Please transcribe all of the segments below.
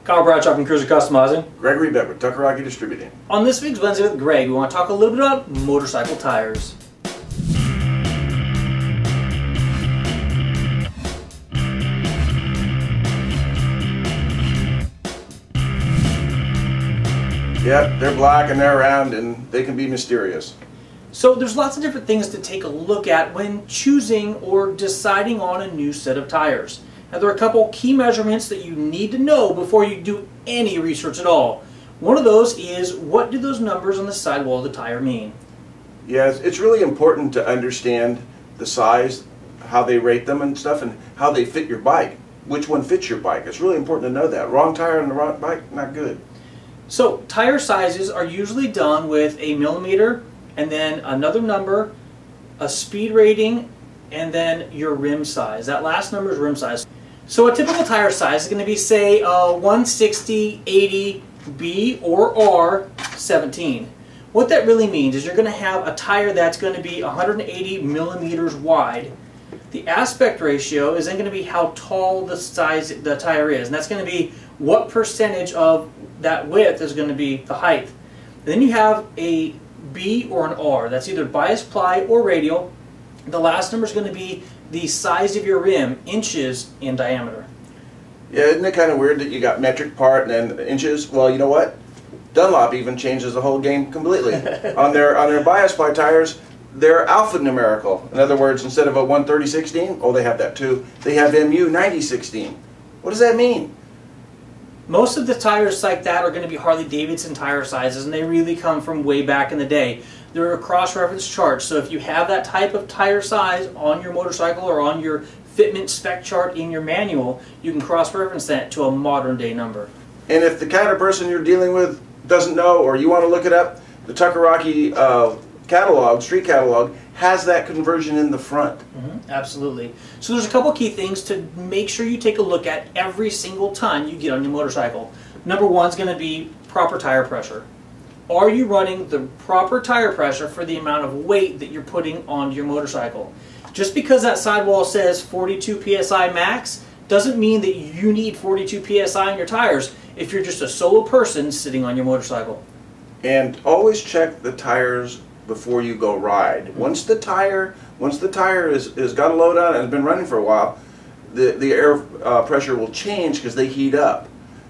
Kyle Bradshaw from Cruiser Customizing. Gregory Beck with WWGe Distributing. On this week's Wednesday with Greg, we want to talk a little bit about motorcycle tires. Yep, they're black and they're round and they can be mysterious. So there's lots of different things to take a look at when choosing or deciding on a new set of tires. Now there are a couple key measurements that you need to know before you do any research at all. One of those is, what do those numbers on the sidewall of the tire mean? Yes, it's really important to understand the size, how they rate them and stuff, and how they fit your bike. Which one fits your bike. It's really important to know that. Wrong tire on the wrong bike, not good. So tire sizes are usually done with a millimeter and then another number, a speed rating, and then your rim size. That last number is rim size. So a typical tire size is going to be, say, 160, 80, B or R 17. What that really means is you're going to have a tire that's going to be 180 millimeters wide. The aspect ratio is then going to be how tall the tire is, and that's going to be what percentage of that width is going to be the height. Then you have a B or an R. That's either bias ply or radial. The last number is going to be the size of your rim, inches in diameter. Yeah, isn't it kind of weird that you got metric part and then inches? Well, you know what? Dunlop even changes the whole game completely. on their bias ply tires, they're alphanumerical. In other words, instead of a 130/16, oh, they have that too. They have MU 90/16. What does that mean? Most of the tires like that are going to be Harley-Davidson tire sizes, and they really come from way back in the day. There are cross-reference charts, so if you have that type of tire size on your motorcycle or on your fitment spec chart in your manual, you can cross-reference that to a modern-day number. And if the kind of person you're dealing with doesn't know, or you want to look it up, the WWGe catalog, street catalog, has that conversion in the front. Absolutely. So there's a couple key things to make sure you take a look at every single time you get on your motorcycle. Number one is going to be proper tire pressure. Are you running the proper tire pressure for the amount of weight that you're putting onto your motorcycle? Just because that sidewall says 42 psi max doesn't mean that you need 42 psi on your tires if you're just a solo person sitting on your motorcycle. And always check the tires before you go ride. Once the tire is got a load on it and has been running for a while, the air pressure will change because they heat up,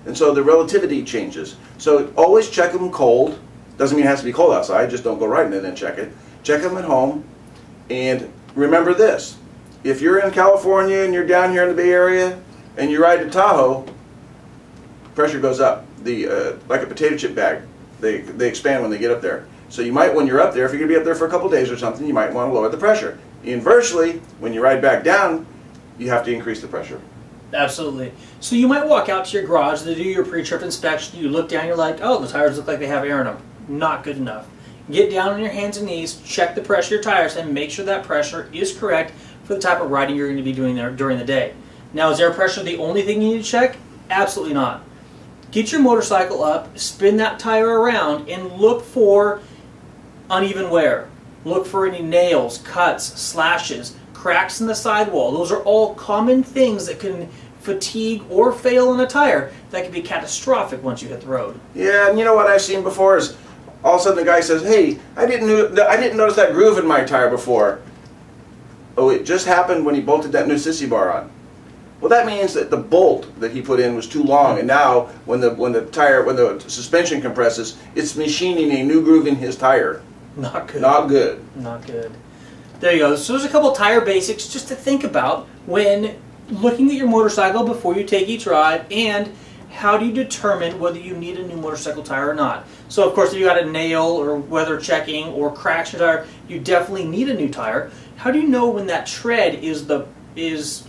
and so the relativity changes. So always check them cold. Doesn't mean it has to be cold outside. Just don't go riding and then check it. Check them at home, and remember this: if you're in California and you're down here in the Bay Area and you ride to Tahoe, pressure goes up. Like a potato chip bag, they expand when they get up there. So you might, when you're up there, if you're going to be up there for a couple days or something, you might want to lower the pressure. Inversely, when you ride back down, you have to increase the pressure. Absolutely. So you might walk out to your garage to do your pre-trip inspection. You look down, you're like, oh, the tires look like they have air in them. Not good enough. Get down on your hands and knees, check the pressure of your tires, and make sure that pressure is correct for the type of riding you're going to be doing there during the day. Now, is air pressure the only thing you need to check? Absolutely not. Get your motorcycle up, spin that tire around, and look for uneven wear. Look for any nails, cuts, slashes, cracks in the sidewall. Those are all common things that can fatigue or fail on a tire that can be catastrophic once you hit the road. Yeah, and you know what I've seen before is all of a sudden the guy says, "Hey, I didn't notice that groove in my tire before." Oh, it just happened when he bolted that new sissy bar on. Well, that means that the bolt that he put in was too long, and now when the suspension compresses, it's machining a new groove in his tire. Not good. Not good. Not good. There you go. So there's a couple tire basics just to think about when looking at your motorcycle before you take each ride, and how do you determine whether you need a new motorcycle tire or not. So of course, if you got a nail or weather checking or cracks in your tire, you definitely need a new tire. How do you know when that tread is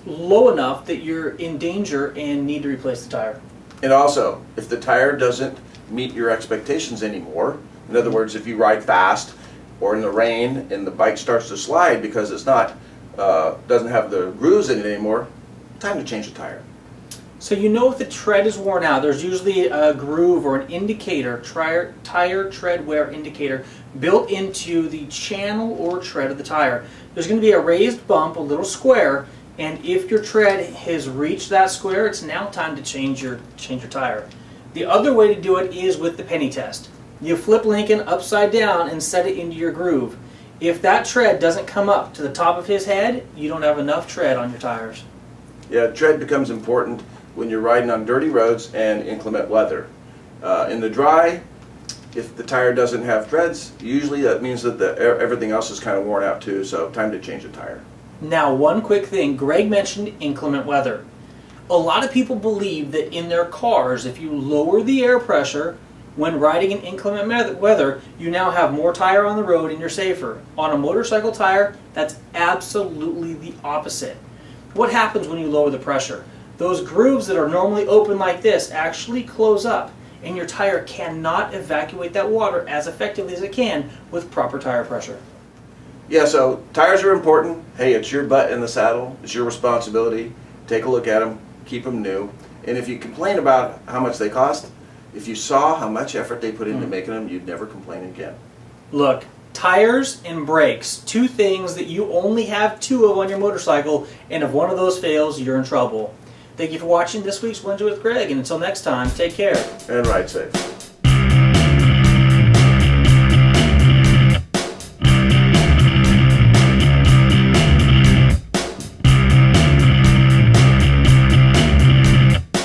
low enough that you're in danger and need to replace the tire? And also, if the tire doesn't meet your expectations anymore, in other words, if you ride fast or in the rain and the bike starts to slide because it's not doesn't have the grooves in it anymore, time to change the tire. So you know if the tread is worn out, there's usually a groove or an indicator, tire tread wear indicator, built into the channel or tread of the tire. There's going to be a raised bump, a little square, And if your tread has reached that square, it's now time to change your tire. The other way to do it is with the penny test. You flip Lincoln upside down and set it into your groove. If that tread doesn't come up to the top of his head, you don't have enough tread on your tires. Yeah, tread becomes important when you're riding on dirty roads and inclement weather. In the dry, if the tire doesn't have treads, usually that means that everything else is kind of worn out too, so time to change the tire. Now, one quick thing. Greg mentioned inclement weather. A lot of people believe that in their cars, if you lower the air pressure when riding in inclement weather, you now have more tire on the road and you're safer. On a motorcycle tire, that's absolutely the opposite. What happens when you lower the pressure? Those grooves that are normally open like this actually close up, and your tire cannot evacuate that water as effectively as it can with proper tire pressure. Yeah, so tires are important. Hey, it's your butt in the saddle. It's your responsibility. Take a look at them. Keep them new. And if you complain about how much they cost, if you saw how much effort they put into making them, you'd never complain again. Look, tires and brakes, two things that you only have two of on your motorcycle, and if one of those fails, you're in trouble. Thank you for watching this week's Wednesday with Greg, and until next time, take care. And ride safe.